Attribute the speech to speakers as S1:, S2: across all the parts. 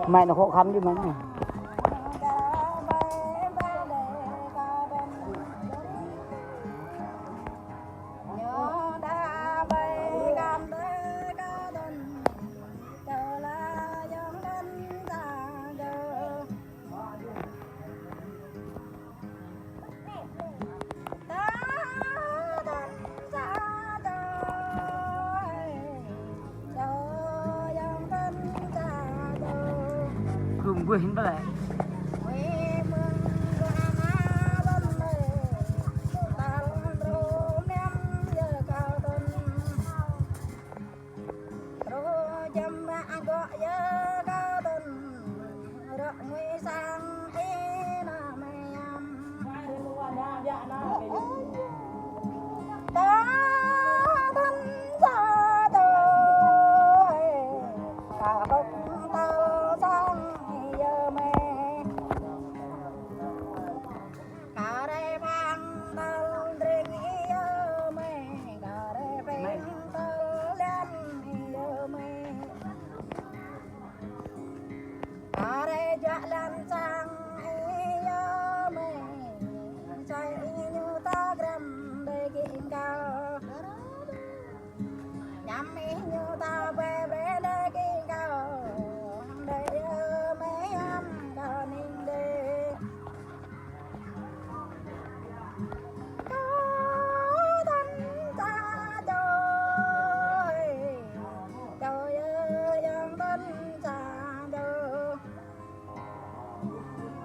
S1: mày nó khó khăn chứ mà cùng quên vậy.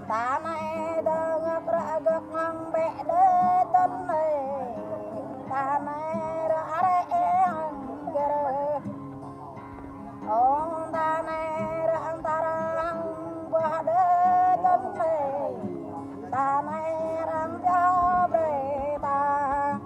S1: Ta này đơ ngập ra gật ngang bẹ đê tân này ta này ra đê hằng gờ ông ta này ra hằng ta ra hằng bờ đê tân này ta này ra cho bể ta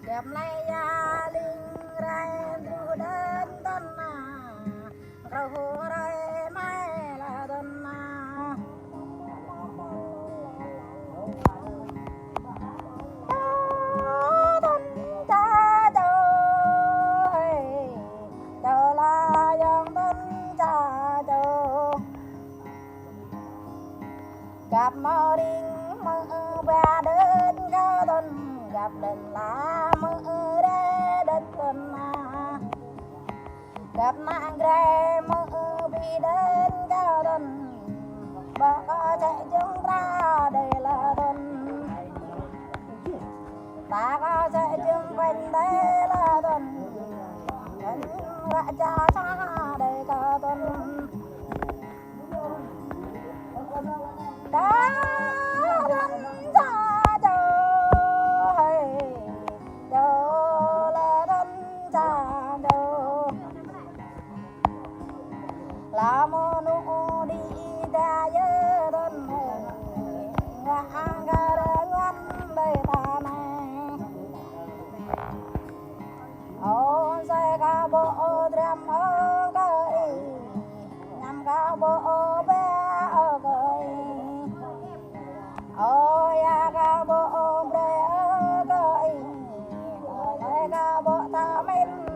S1: Gặp lại gia linh rai du đến tân rau hồ rai mai là tân tuần gặp lần lá mưa đê đất tuần gặp nàng ghé mưa bị đến cao tuần bà có chạy chúng ra đây là tuần ta có chạy chúng quanh đây là tuần vẫn đã cha xa đây cả tuần đã thân xa chờ hay chờ là thân xa chờ là mô nụ đi ta nhớ thân ngã ngã ngăn đây ta này ôn say ca bộ drem ở cây nhằm ca bộ bé ở cây ôi ya ca bộ bé ở cây say ca bộ ta mình